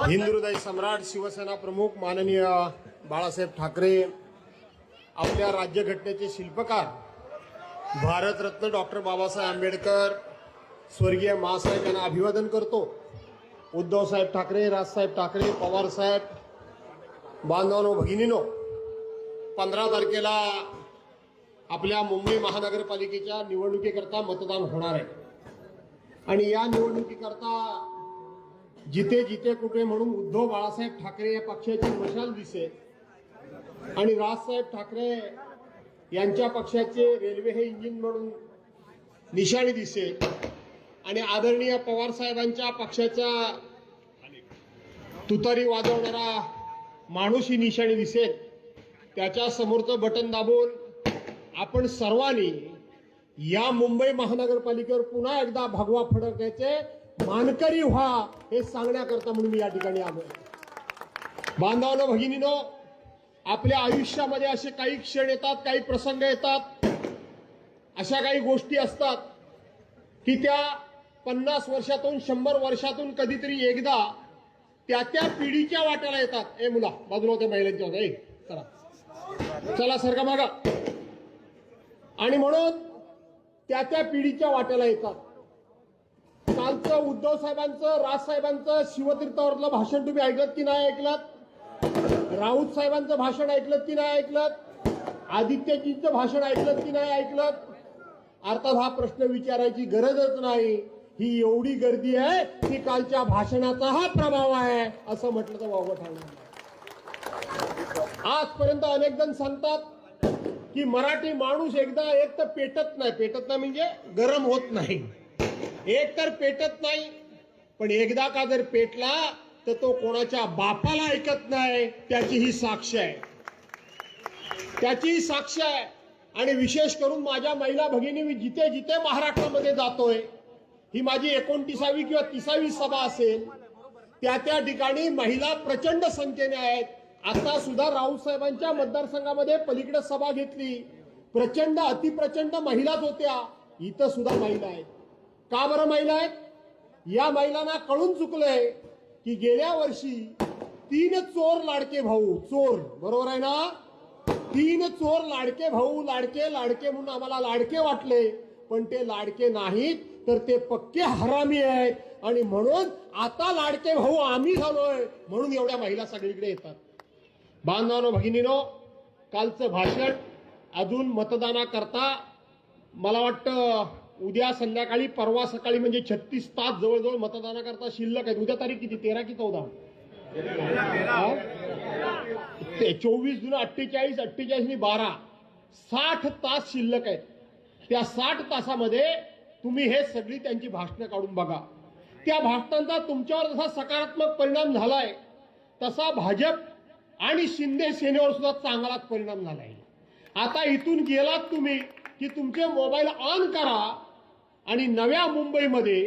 हिंदुहृदय सम्राट शिवसेना प्रमुख माननीय बाळासाहेब ठाकरे, आपल्या राज्यघटनेचे शिल्पकार भारतरत्न डॉक्टर बाबासाहेब आंबेडकर स्वर्गीय मासाहेब यांना अभिवादन करतो। उद्धवसाहेब ठाकरे, राजसाहेब ठाकरे, पवारसाहेब, बांधवांनो, भगिनींनो, 15 तारखेला आपल्या मुंबई महानगरपालिकेच्या निवडणुकीकरता मतदान होणार आहे आणि या निवडणुकीकरता जिथे जिथे कुठे म्हणून उद्धव बाळासाहेब ठाकरे या पक्षाची मशाल दिसेल आणि राजसाहेब ठाकरे यांच्या पक्षाचे रेल्वे हे इंजिन म्हणून निशाणी दिसेल आणि आदरणीय पवार साहेबांच्या पक्षाच्या तुतारी वाजवणारा माणूस ही निशाणी दिसेल। त्याच्या समोरचं बटन दाबून आपण सर्वांनी या मुंबई महानगरपालिकेवर पुन्हा एकदा भगवा फडकण्याचे मानकरी व्हा हे सांगण्याकरता म्हणून मी या ठिकाणी आलोय। बांधवांनो, भगिनींनो, आपल्या आयुष्यामध्ये असे काही क्षण येतात, काही प्रसंग येतात, अशा काही गोष्टी असतात की त्या 50 वर्षातून 100 वर्षातून कधीतरी एकदा त्या पिढीच्या वाट्याला येतात। ए मुला, बाजूला होत्या महिलांच्या होत्या, चला चला सरका मागा, आणि म्हणून त्या पिढीच्या वाट्याला येतात। कालचं उद्धव साहेबांचं, राजसाहेबांचं शिवतीर्थावरलं भाषण तुम्ही ऐकलं की नाही ऐकलं? राऊत साहेबांचं भाषण ऐकलं की नाही ऐकलं? आदित्यजींचं भाषण ऐकलं की नाही ऐकलं? अर्थात हा प्रश्न विचारायची गरजच नाही, ही एवढी गर्दी आहे की कालच्या भाषणाचा हा प्रभाव आहे असं म्हटलं तर वावगं ठरणार। आजपर्यंत अनेक जण सांगतात की मराठी माणूस एकदा एक तर पेटत नाही म्हणजे गरम होत नाही, एक तर पेटत नाही, पण एकदा का जर पेटला तर तो कोणाच्या बापाला ऐकत नाही, त्याची ही साक्ष आहे, त्याची ही साक्ष आहे। आणि विशेष करून माझ्या महिला भगिनी, मी जिथे जिथे महाराष्ट्रामध्ये जातोय, ही माझी 29वी किंवा 30वी सभा असेल, त्या ठिकाणी महिला प्रचंड संख्येने आहेत। आता सुद्धा राऊत साहेबांच्या मतदारसंघामध्ये पलीकडे सभा घेतली, प्रचंड अतिप्रचंड महिलाच होत्या, इथं सुद्धा महिला आहेत। का बरं महिला आहेत? या महिलांना कळून चुकलंय की गेल्या वर्षी 3 चोर लाडके भाऊ, चोर बरोबर आहे ना, 3 चोर लाडके भाऊ, लाडके म्हणून आम्हाला लाडके वाटले, पण ते लाडके नाहीत तर ते पक्के हरामी आहेत आणि म्हणून आता लाडके भाऊ आम्ही झालोय म्हणून एवढ्या महिला सगळीकडे येतात। बांधवांनो, भगिनींनो, कालचं भाषण अजून मतदानाकरता मला वाटतं उद्या संध्याकाळी, परवा सकाळी म्हणजे 36 तास जवळजवळ मतदानाकरता शिल्लक आहेत। उद्या तारीख किती? 13 की 14? 24 जुलै, 48 आणि 12, 60 तास शिल्लक आहेत। त्या 60 तासामध्ये तुम्ही हे सगळी त्यांची भाषणं काढून बघा। त्या भाषणांचा तुमच्यावर जसा सकारात्मक परिणाम झालाय तसा भाजप आणि शिंदे सेनेवर सुद्धा चांगलाच परिणाम झालाय। आता इथून गेलात तुम्ही की तुमचे मोबाईल ऑन करा आणि नव्या मुंबईमध्ये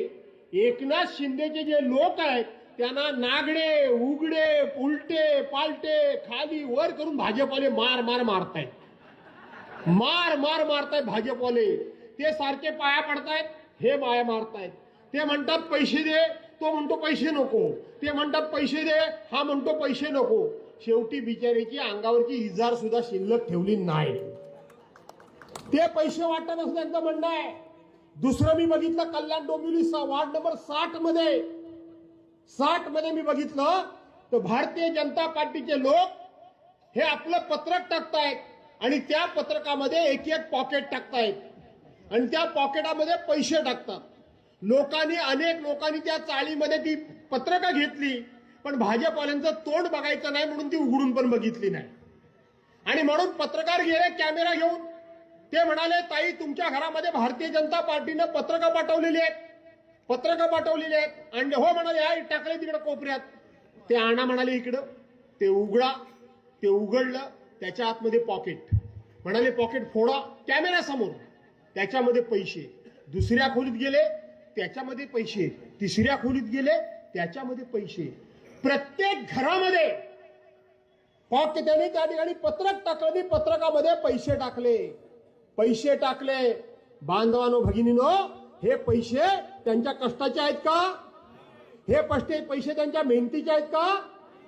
एकनाथ शिंदेचे जे लोक आहेत त्यांना नागडे, उघडे, उलटे, पालटे, खाली वर करून भाजपवाले मार मारतायत भाजपवाले। ते सारखे पाया पडतायत, हे माया मारतायत। ते म्हणतात पैसे दे, तो म्हणतो पैसे नको, ते म्हणतात पैसे दे, हा म्हणतो पैसे नको। शेवटी बिचारीची अंगावरची इजार सुद्धा शिल्लक ठेवली नाही, ते पैसे वाटणं त्यांचं म्हणणं आहे। दुसरं मी बघितलं, कल्याण डोंबिवली वार्ड नंबर 60 मध्ये मी बघितलं तर भारतीय जनता पार्टीचे लोक हे आपलं पत्रक टाकतायत आणि त्या पत्रकामध्ये एक पॉकेट टाकतायत आणि त्या पॉकेटामध्ये पैसे टाकतात। अनेक लोकांनी त्या चाळीमध्ये ती पत्रकं घेतली, पण भाजपवाल्यांचं तोंड बघायचं नाही म्हणून ती उघडून पण बघितली नाही। आणि म्हणून पत्रकार गेले कॅमेरा घेऊन, ते म्हणाले, ताई तुमच्या घरामध्ये भारतीय जनता पार्टीनं पत्रकं पाठवलेली आहेत। आणि हो म्हणाले, हा टाकले तिकडे कोपऱ्यात। ते आणा म्हणाले इकडं, ते उघडा, ते उघडलं, त्याच्या आतमध्ये पॉकेट, म्हणाले पॉकेट फोडा, कॅमेरा समोर, त्याच्यामध्ये पैसे। दुसऱ्या खोलीत गेले, त्याच्यामध्ये पैसे, तिसऱ्या खोलीत गेले, त्याच्यामध्ये पैसे। प्रत्येक घरामध्ये त्याने त्या ठिकाणी पत्रक टाकलं, पत्रकामध्ये पैसे टाकले। बांधवांनो, भगिनींनो, हे पैसे त्यांच्या कष्टाचे आहेत का? हे पैसे त्यांच्या मेहनतीचे आहेत का?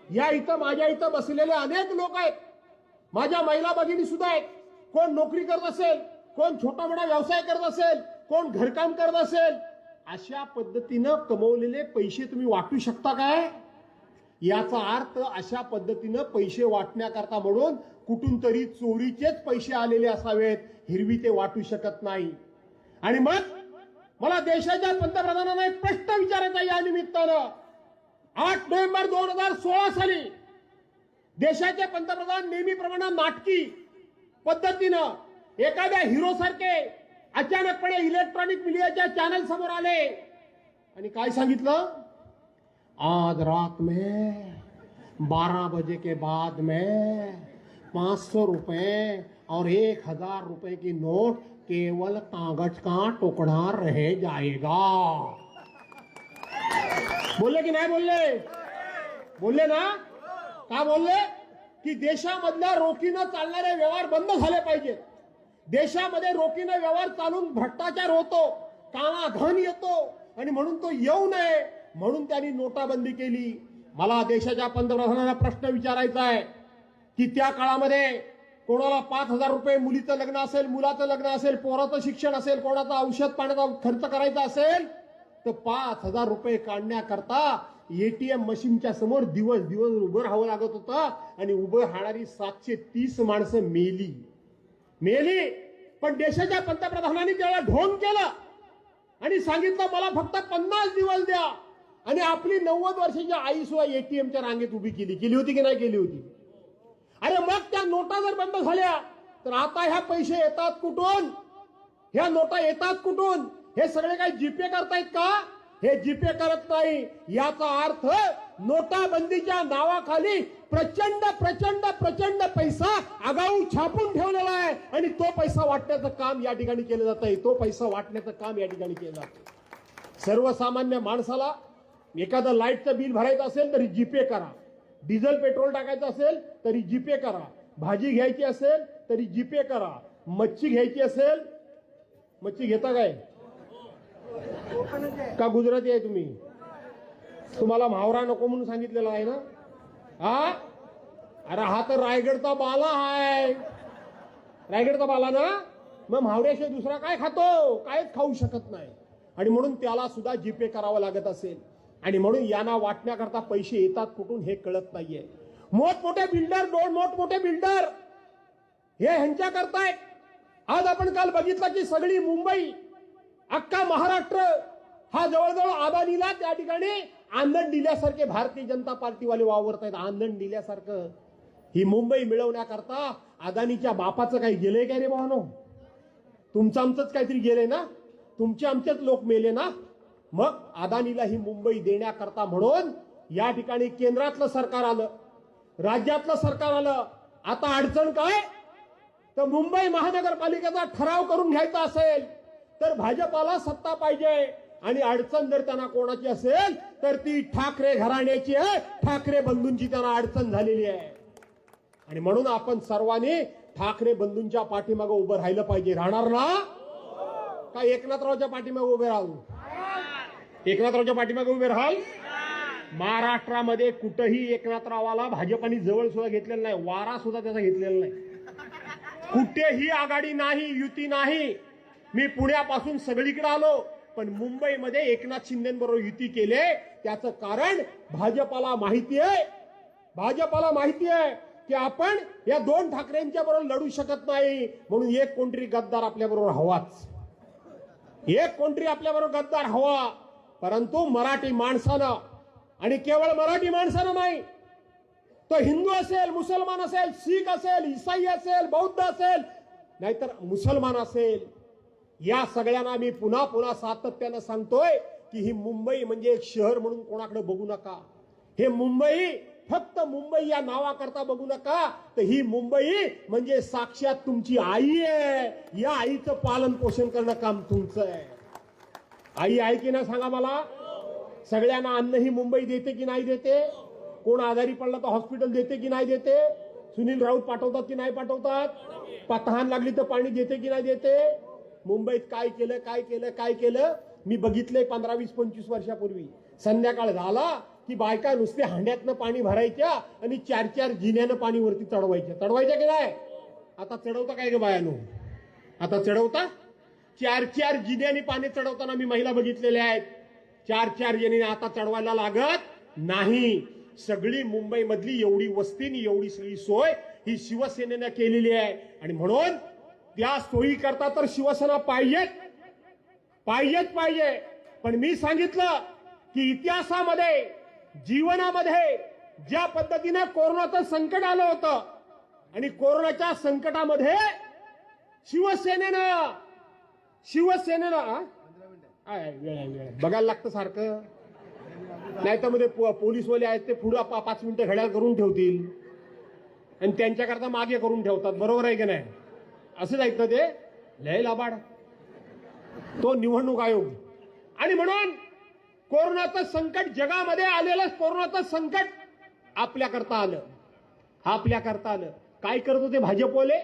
या इथं माझ्या इथं बसलेले अनेक लोक आहेत, माझ्या महिला भगिनी सुद्धा आहेत. कोण नोकरी करत असेल, कोण छोटा मोठा व्यवसाय करत असेल, कोण घरकाम करत असेल. अशा पद्धतीनं कमवलेले पैसे तुम्ही वाटू शकता काय? याचा अर्थ अशा पद्धतीनं पैसे वाटण्याकरता म्हणून कुठून तरी चोरीचेच पैसे आलेले असावेत, हिरवी ते वाटू शकत नाही. आणि मग मला देशाच्या पंतप्रधानांना एक प्रश्न विचारायचा या निमित्तानं. 8 नोव्हेंबर 2016 साली देशाचे पंतप्रधान नेहमीप्रमाणे नाटकी पद्धतीनं एखाद्या हिरो सारखे अचानकपणे इलेक्ट्रॉनिक मीडियाच्या चॅनल समोर आले आणि काय सांगितलं? आज रात में 12 बजे के बाद में 500 रुपए और 1000 रुपए की नोट केवल कागज का टुकड़ा रह जाएगा. बोलले की नाही बोलले? बोलले ना? का बोलले? की देशामधल्या रोखीनं चालणारे व्यवहार बंद झाले पाहिजेत. देशामध्ये रोखीनं व्यवहार चालून भ्रष्टाचार होतो, काळा धन येतो आणि म्हणून तो येऊ नये म्हणून त्यांनी नोटाबंदी केली. मला देशाच्या पंतप्रधानांना प्रश्न विचारायचा आहे की त्या काळामध्ये कोणाला 5,000 रुपये मुलीचं लग्न असेल, मुलाचं लग्न असेल, पोराचं शिक्षण असेल, कोणाचा औषध पाण्याचा खर्च करायचा असेल तर 5,000 रुपये काढण्याकरता एटीएम मशीनच्या समोर दिवस दिवस उभं राहावं लागत होतं आणि उभं राहणारी 730 माणसं मेली. पण देशाच्या पंतप्रधानांनी त्याला ढोंग केलं आणि सांगितलं मला फक्त 50 दिवस द्या आणि आपली 90 वर्षाची आई सुद्धा एटीएमच्या रांगेत उभी केली होती की नाही केली होती? अरे मग त्या नोटा जर बंद झाल्या तर आता ह्या पैसे येतात कुठून? ह्या नोटा येतात कुठून? हे सगळे काही जीपे करतायत का? हे जीपे करत नाही. याचा अर्थ नोटाबंदीच्या नावाखाली प्रचंड प्रचंड प्रचंड पैसा आगाऊ छापून ठेवलेला आहे आणि तो पैसा वाटण्याचं काम या ठिकाणी केलं जात आहे. तो पैसा वाटण्याचं काम या ठिकाणी केलं जातं. सर्वसामान्य माणसाला एखादं लाईटचं बिल भरायचं असेल तरी जीपे करा, डिझेल पेट्रोल टाकायचं असेल तरी जीपे करा, भाजी घ्यायची असेल तरी जीपे करा, मच्छी घ्यायची असेल, मच्छी घेता काय का गुजराती आहे तुम्ही? तुम्हाला म्हावरा नको म्हणून सांगितलेलं आहे ना? हा अरे हा तर रायगडचा बाला आहे, रायगडचा बाला ना. मग म्हावऱ्याशिवाय दुसरा काय खातो? कायच खाऊ शकत नाही आणि म्हणून त्याला सुद्धा जीपे करावं लागत असेल आणि म्हणून यांना वाटण्याकरता पैसे येतात कुठून हे कळत नाहीये. मोठमोठे बिल्डर, मोठमोठे बिल्डर हे ह्यांच्या करतायत. आज आपण काल बघितलं की सगळी मुंबई, अख्खा महाराष्ट्र हा जवळजवळ अदानीला त्या ठिकाणी आंदण दिल्यासारखे भारतीय जनता पार्टीवाले वावरत आहेत. आंदण दिल्यासारखं ही मुंबई मिळवण्याकरता अदानीच्या बापाचं काही गेलंय काय रे भावानो? तुमचं आमचंच काहीतरी गेलंय ना? तुमचे आमचेच लोक मेले ना? मग अदानीला ही मुंबई देण्याकरता म्हणून या ठिकाणी केंद्रातलं सरकार आलं, राज्यातलं सरकार आलं. आता अडचण काय? तर मुंबई महानगरपालिकेचा ठराव करून घ्यायचा असेल तर भाजपाला सत्ता पाहिजे आणि अडचण जर त्यांना कोणाची असेल तर ती ठाकरे घराण्याची आहे, ठाकरे बंधूंची त्यांना अडचण झालेली आहे. आणि म्हणून आपण सर्वांनी ठाकरे बंधूंच्या पाठीमागे उभं राहिलं पाहिजे. राहणार ना? का एकनाथरावच्या पाठीमागे उभे राहू? एकनाथरावच्या पाठीमागे उभे राहाल? महाराष्ट्रामध्ये कुठेही एकनाथरावाला भाजपाने जवळ सुद्धा घेतलेलं नाही, वारा सुद्धा त्याचा घेतलेला नाही. कुठेही आघाडी नाही, युती नाही. मी पुण्यापासून सगळीकडे आलो पण मुंबईमध्ये एकनाथ शिंदेबरोबर युती केले. त्याचं कारण भाजपाला माहिती आहे, भाजपाला माहिती आहे की आपण या 2 ठाकरेंच्या बरोबर लढू शकत नाही म्हणून एक कोणतरी गद्दार आपल्या बरोबर हवाच, एक कोणतरी आपल्या बरोबर गद्दार हवा. परंतु मराठी माणसानं, आणि केवळ मराठी माणसानं नाही, तो हिंदू असेल, मुसलमान असेल, शीख असेल, ईसाई असेल, बौद्ध असेल, नाहीतर मुसलमान असेल, या सगळ्यांना मी पुन्हा पुन्हा सातत्यानं सांगतोय की ही मुंबई म्हणजे एक शहर म्हणून कोणाकडे बघू नका. हे मुंबई फक्त मुंबई या नावाकरता बघू नका, तर ही मुंबई म्हणजे साक्षात तुमची आई आहे. या आईचं पालन पोषण करणं काम तुमचं आहे. आई आहे की नाही सांगा मला? सगळ्यांना अन्न ही मुंबई देते की नाही देते? कोण आजारी पडला तर हॉस्पिटल देते की नाही देते? सुनील राऊत पाठवतात की नाही पाठवतात? तहान लागली तर पाणी देते की नाही देते? मुंबईत काय केलं, काय केलं, काय केलं? मी बघितलंय 15, 20, 25 वर्षापूर्वी. संध्याकाळ झाला की बायका नुसते हांड्यातनं पाणी भरायच्या आणि 4-4 जिन्यानं पाणी वरती चढवायच्या की नाही? आता चढवता काय ग बायानो? आता चढवता? 4-4 जिन्याने पाणी चढवताना मी महिला बघितलेल्या आहेत. 4-4 जिने आता चढवायला लागत नाही. सगळी मुंबई मधली एवढी वस्ती, एवढी सगळी सोय ही शिवसेनेनं केलेली आहे. आणि म्हणून त्या सोयी करता तर शिवसेना पाहिजे. पण मी सांगितलं की इतिहासामध्ये, जीवनामध्ये ज्या पद्धतीने कोरोनाचं संकट आलं होतं आणि कोरोनाच्या संकटामध्ये शिवसेनेनं वेळ बघायला लागतं सारखं. नाही तर मध्ये पोलीसवाले आहेत ते पुढे 5 मिनिटं घड्याळ करून ठेवतील आणि त्यांच्याकरता मागे करून ठेवतात. बरोबर आहे की नाही? असंच ऐकतं ते लय लाबाड तो निवडणूक आयोग. आणि म्हणून कोरोनाचं संकट, जगामध्ये आलेलं कोरोनाचं संकट आपल्याकरता आलं. काय करत होते भाजपवाले?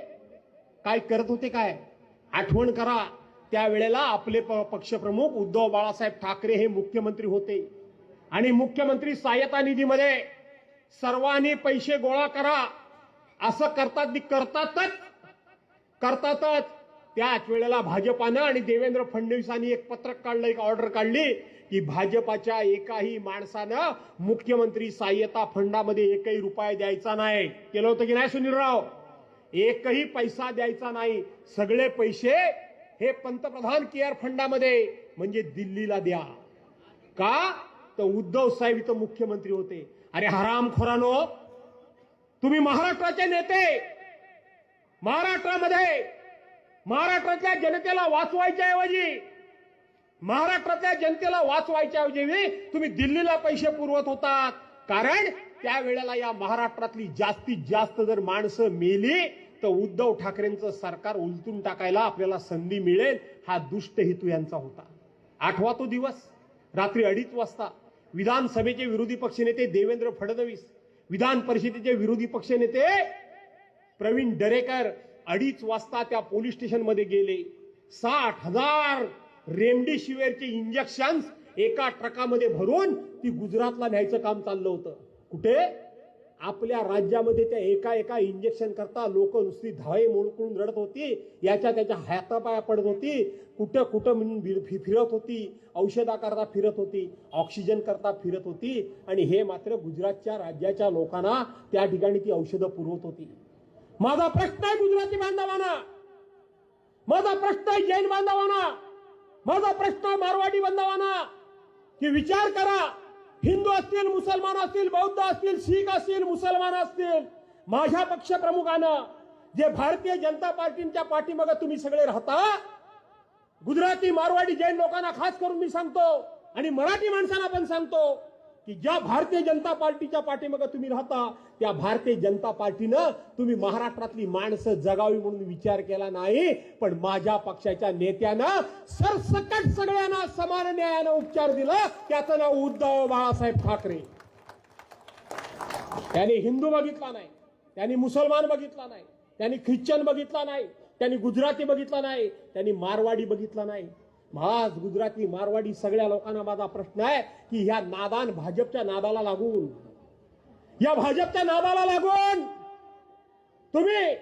काय करत होते? काय आठवण करा. त्यावेळेला आपले पक्षप्रमुख उद्धव बाळासाहेब ठाकरे हे मुख्यमंत्री होते आणि मुख्यमंत्री सहायता निधीमध्ये सर्वांनी पैसे गोळा करा असं करतातच. त्याच वेळेला भाजपानं आणि देवेंद्र फडणवीसांनी एक पत्रक काढलं, एक ऑर्डर काढली की भाजपाच्या एकाही माणसानं मुख्यमंत्री सहाय्यता फंडामध्ये एकही रुपया द्यायचा नाही. केलं होतं की नाही सुनीलराव? एकही पैसा द्यायचा नाही. सगळे पैसे हे पंतप्रधान केअर फंडामध्ये म्हणजे दिल्लीला द्या. का? तर उद्धव साहेब इथं मुख्यमंत्री होते. अरे हरामखोरानो, तुम्ही महाराष्ट्राचे नेते, महाराष्ट्रातल्या जनतेला वाचवायच्या ऐवजी तुम्ही दिल्लीला पैसे पुरवत होतात. कारण त्यावेळेला या महाराष्ट्रातली जास्तीत जास्त जर माणसं मेली तर उद्धव ठाकरेंचं सरकार उलटून टाकायला आपल्याला संधी मिळेल, हा दुष्ट हेतू यांचा होता. आठवा तो दिवस. रात्री 2:30 वाजता विधानसभेचे विरोधी पक्षनेते देवेंद्र फडणवीस, विधान परिषदेचे विरोधी पक्षनेते प्रवीण दरेकर 2:30 वाजता त्या पोलीस स्टेशनमध्ये गेले. 60,000 रेमडेसिवीरचे इंजेक्शन एका ट्रकामध्ये भरून ती गुजरातला न्यायचं काम चाललं होतं. कुठे? आपल्या राज्यामध्ये त्या एका इंजेक्शन करता लोक नुसती धावे मोडकून रडत होती. त्याच्या हातापाया पडत होती. कुठं म्हणून फिरत होती. औषधाकरता फिरत होती, ऑक्सिजन करता फिरत होती. आणि हे मात्र गुजरातच्या राज्याच्या लोकांना त्या ठिकाणी ती औषधं पुरवत होती. माझा प्रश्न आहे गुजराती बांधवांना, माझा प्रश्न आहे जैन बांधवांना, माझा प्रश्न आहे मारवाडी बांधवांना की विचार करा. हिंदू असतील, मुसलमान असतील, बौद्ध असतील, शीख असतील, मुसलमान असतील, माझ्या पक्षप्रमुखानं जे भारतीय जनता पार्टीच्या पाठीमागे तुम्ही सगळे राहता, गुजराती, मारवाडी, जैन लोकांना खास करून मी सांगतो आणि मराठी माणसांना पण सांगतो की ज्या भारतीय जनता पार्टीच्या पाठीमागे तुम्ही राहता त्या भारतीय जनता पार्टीनं तुम्ही महाराष्ट्रातली माणसं जगावी म्हणून विचार केला नाही. पण माझ्या पक्षाच्या नेत्यानं सरसकट सगळ्यांना समान न्यायानं उपचार दिला. त्याचं नाव उद्धव बाळासाहेब ठाकरे. त्यांनी हिंदू बघितला नाही, त्यांनी मुसलमान बघितला नाही, त्यांनी ख्रिश्चन बघितला नाही, त्यांनी गुजराती बघितला नाही, त्यांनी मारवाडी बघितला नाही. आज गुजराती, मारवाडी सगळ्या लोकांना माझा प्रश्न आहे की ह्या नादान भाजपच्या नादाला लागून, तुम्ही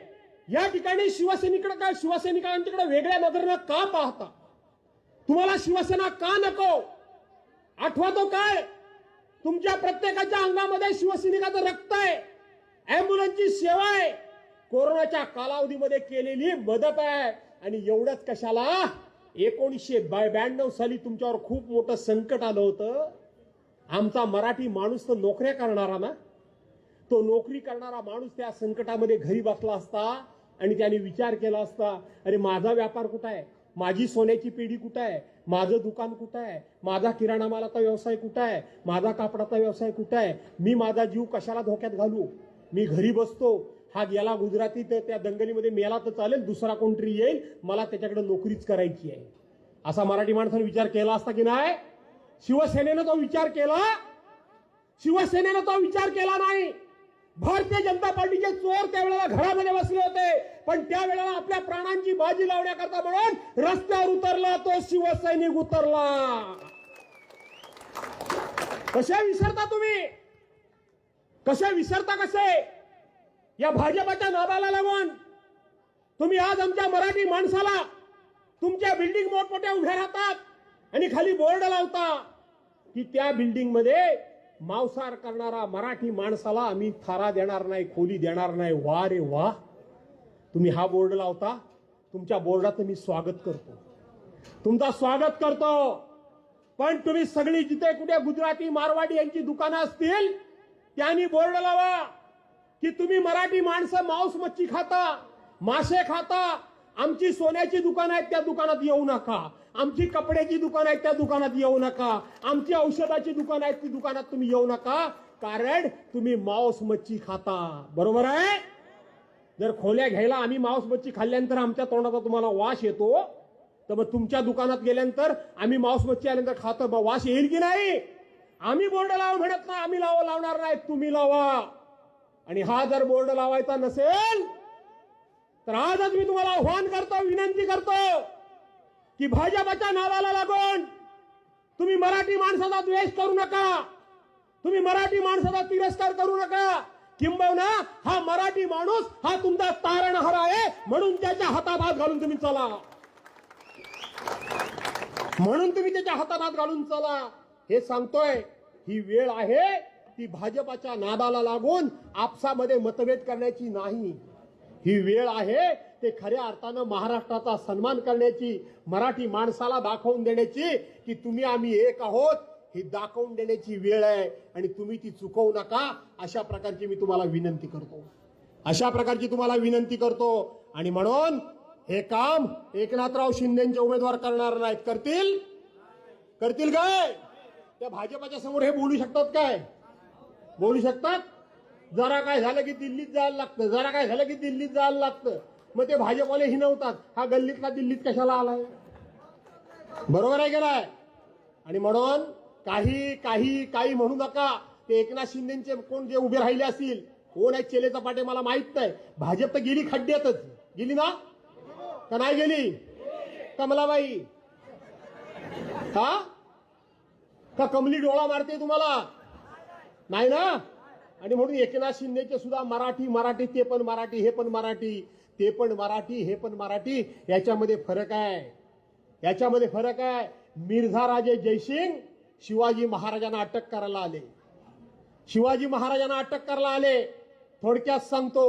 या ठिकाणी शिवसैनिकांकडे वेगळ्या नजरेनं का पाहता? तुम्हाला शिवसेना का नको? आठवा तो काय? तुमच्या प्रत्येकाच्या अंगामध्ये शिवसैनिकाचं रक्त आहे, अँब्युलन्सची सेवा आहे, कोरोनाच्या कालावधीमध्ये केलेली मदत आहे. आणि एवढंच कशाला? 1992 साली तुमच्यावर खूप मोठं संकट आलं होतं. आमचा मराठी माणूस तर नोकऱ्या करणारा ना, तो नोकरी करणारा माणूस त्या संकटामध्ये घरी बसला असता आणि त्याने विचार केला असता, अरे माझा व्यापार कुठं आहे, माझी सोन्याची पेढी कुठं आहे, माझं दुकान कुठं आहे, माझा किराणा मालाचा व्यवसाय कुठं आहे, माझा कापडाचा व्यवसाय कुठं आहे, मी माझा जीव कशाला धोक्यात घालू, मी घरी बसतो, हा गेला गुजराती तर त्या दंगलीमध्ये मेला तर चालेल, दुसरा कोणतरी येईल, मला त्याच्याकडे नोकरीच करायची आहे, असा मराठी माणसाने विचार केला असता की नाही? शिवसेनेनं तो विचार केला? शिवसेनेनं तो विचार केला नाही. भारतीय जनता पार्टीचे चोर त्यावेळेला घरामध्ये बसले होते, पण त्यावेळेला आपल्या प्राणांची बाजी लावण्याकरता म्हणून रस्त्यावर उतरला तो शिवसैनिक उतरला. कशा विसरता तुम्ही? कशा विसरता? कसे या भाजपाच्या नादाला लागून तुम्ही आज आमच्या मराठी माणसाला तुमच्या बिल्डिंग मोठमोठ्या उभ्या राहतात आणि खाली बोर्ड लावता की त्या बिल्डिंग मध्ये मांसाहार करणारा मराठी माणसाला आम्ही थारा देणार नाही, खोली देणार नाही. वा रे वा, तुम्ही हा बोर्ड लावता. तुमच्या बोर्डाचं मी स्वागत करतो, तुमचा स्वागत करतो. पण तुम्ही सगळी जिथे कुठे गुजराती मारवाडी यांची दुकानं असतील त्यांनी बोर्ड लावा की तुम्ही मराठी माणसं मांस मच्छी खाता, मासे खाता. आमची सोन्याची दुकानं आहेत त्या दुकानात येऊ नका, आमची कपड्याची दुकानं आहेत त्या दुकानात येऊ नका, आमची औषधाची दुकानं आहेत ती दुकानात तुम्ही येऊ नका, कारण तुम्ही मांस मच्छी खाता. बरोबर आहे? जर खोल्या घ्यायला आम्ही मांस मच्छी खाल्ल्यानंतर आमच्या तोंडाचा तुम्हाला वास येतो, तर मग तुमच्या दुकानात गेल्यानंतर आम्ही मांस मच्छी आल्यानंतर खातो, मग वास येईल की नाही? आम्ही बोर्ड लावा म्हणत नाही, आम्ही लावणार नाही, तुम्ही लावा. आणि हा जर बोर्ड लावायचा नसेल तर आजच मी तुम्हाला आव्हान करतो, विनंती करतो की भाजपाच्या नावाला लागून तुम्ही मराठी माणसाचा द्वेष करू नका, तुम्ही मराठी माणसाचा तिरस्कार करू नका. किंबहुना हा मराठी माणूस हा तुमचा तारणहार आहे, म्हणून त्याच्या हातात हात घालून तुम्ही चला, म्हणून तुम्ही त्याच्या हातात हात घालून चला. हे सांगतोय ही वेळ आहे ती भाजपाच्या नादाला लागून आपसामध्ये मतभेद करण्याची नाही. ही वेळ आहे ते खऱ्या अर्थानं महाराष्ट्राचा सन्मान करण्याची, मराठी माणसाला दाखवून देण्याची की तुम्ही आम्ही एक आहोत ही दाखवून देण्याची वेळ आहे. आणि तुम्ही ती चुकवू नका, अशा प्रकारची मी तुम्हाला विनंती करतो, अशा प्रकारची तुम्हाला विनंती करतो. आणि म्हणून हे काम एकनाथराव शिंदेचे उमेदवार करणार नाहीत. करतील? करतील काय? त्या भाजपाच्या समोर हे बोलू शकतात काय? बोलू शकतात? जरा काय झालं की दिल्लीत जायला लागतं, जरा काय झालं की दिल्लीत जायला लागतं. मग ते भाजपवाले हिनवतात, हा गल्लीतला दिल्लीत कशाला आलाय? बरोबर आहे की नाही? आणि म्हणून काही काही काही म्हणू नका. ते एकनाथ शिंदेचे कोण जे उभे राहिले असतील, कोण आहे चेले चपाटे मला माहित नाही. भाजप तर गेली खड्ड्यातच, गेली ना का नाही गेली? कमलाबाई हा का कमली डोळा मारते तुम्हाला? नाही ना? आणि म्हणून एकनाथ शिंदेचे सुद्धा मराठी मराठी, ते पण मराठी, हे पण मराठी, ते पण मराठी, हे पण मराठी. याच्यामध्ये फरक आहे, याच्यामध्ये फरक आहे. मिर्झा राजे जयसिंग शिवाजी महाराजांना अटक करायला आले, शिवाजी महाराजांना अटक करायला आले, थोडक्यात सांगतो.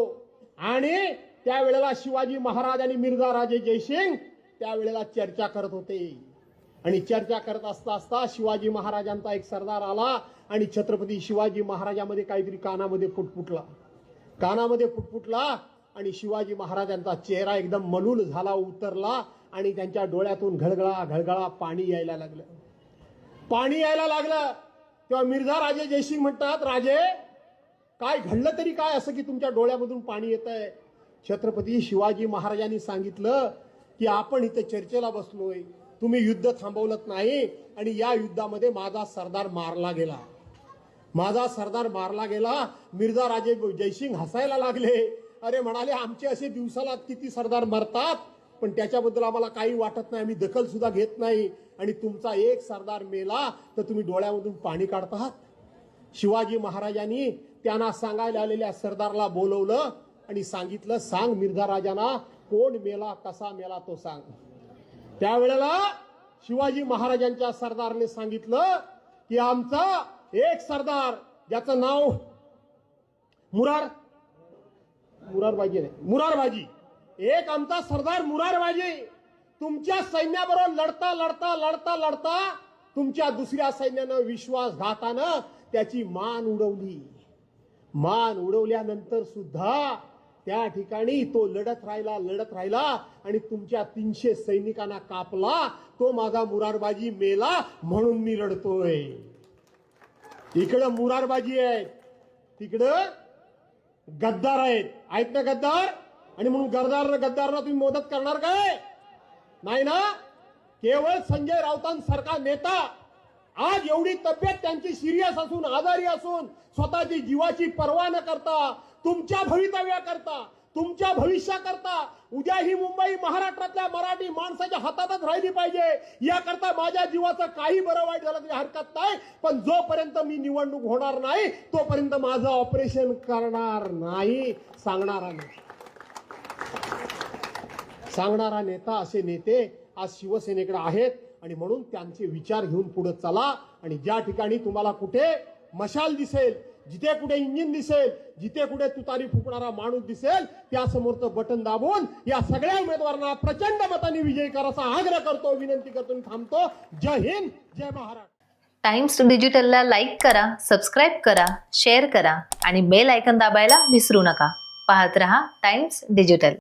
आणि त्यावेळेला शिवाजी महाराज आणि मिर्झा राजे जयसिंग त्यावेळेला चर्चा करत होते. आणि चर्चा करत असता असता शिवाजी महाराजांचा एक सरदार आला आणि छत्रपती शिवाजी महाराजांमध्ये काहीतरी कानामध्ये फुटफुटला, कानामध्ये फुटफुटला. आणि शिवाजी महाराजांचा चेहरा एकदम मलूल झाला, उतरला. आणि त्यांच्या डोळ्यातून घळघळा घळघळा पाणी यायला लागलं, पाणी यायला लागलं. तेव्हा मिर्झा राजे जयसिंग म्हणतात, राजे काय घडलं तरी काय असं की तुमच्या डोळ्यामधून पाणी येत आहे? छत्रपती शिवाजी महाराजांनी सांगितलं की आपण इथे चर्चेला बसलोय, तुम्ही युद्ध थांबवलत नाही आणि या युद्धामध्ये माझा सरदार मारला गेला, माझा सरदार मारला गेला. मिर्झा राजे जयसिंग हसायला लागले. अरे म्हणाले, आमचे असे दिवसाला किती सरदार मरतात, पण त्याच्याबद्दल आम्हाला काही वाटत नाही, आम्ही दखल सुद्धा घेत नाही. आणि तुमचा एक सरदार मेला तर तुम्ही डोळ्यामधून पाणी काढतात. शिवाजी महाराजांनी त्यांना सांगायला आलेल्या सरदारला बोलवलं आणि सांगितलं, सांग मिर्झा राजांना कोण मेला, कसा मेला तो सांग. त्यावेळेला शिवाजी महाराजांच्या सरदारने सांगितलं की आमचा एक सरदार ज्याचं नाव मुरारबाजी नाही, मुरारबाजी, एक आमचा सरदार मुरारबाजी तुमच्या सैन्याबरोबर लढता लढता लढता लढता तुमच्या दुसऱ्या सैन्यानं विश्वासघातानं त्याची मान उडवली. मान उडवल्यानंतर सुद्धा त्या ठिकाणी तो लढत राहिला आणि तुमच्या 300 सैनिकांना कापला. तो माझा मुरारबाजी मेला म्हणून मी रडतोय. इकडं मुरारबाजी आहेत, तिकडं गद्दार आहेत ना गद्दार. आणि म्हणून गद्दारला तुम्ही मदत करणार काय? नाही ना. केवळ संजय राऊतांसारखा नेता आज एवढी तब्येत त्यांची सिरियस असून आजारी असून स्वतःची जीवाची पर्वा न करता तुमच्या भवितव्याकरता तुमच्या भविष्याकरता उद्या ही मुंबई महाराष्ट्रातल्या मराठी माणसाच्या हातातच राहिली पाहिजे याकरता माझ्या जीवाचं काही बरं वाईट झालं तरी हरकत नाही, पण जोपर्यंत मी निवडणूक होणार नाही तोपर्यंत माझं ऑपरेशन करणार नाही सांगणारा नेता असे नेते आज शिवसेनेकडे आहेत आणि म्हणून त्यांचे विचार घेऊन पुढे चला आणि ज्या ठिकाणी तुम्हाला कुठे मशाल दिसेल, जिथे कुठे इंजिन दिसेल, जिथे कुठे तुतारी फुकणारा माणूस दिसेल त्या समोरचं बटन दाबून या सगळ्या उमेदवारांना प्रचंड मतांनी विजयी करायचा आग्रह करतो, विनंती करतो आणि थांबतो. जय हिंद, जय महाराष्ट्र. टाइम्स डिजिटलला लाईक करा, सबस्क्राईब करा, शेअर करा आणि बेल आयकॉन दाबायला विसरू नका. पाहत रहा टाइम्स डिजिटल.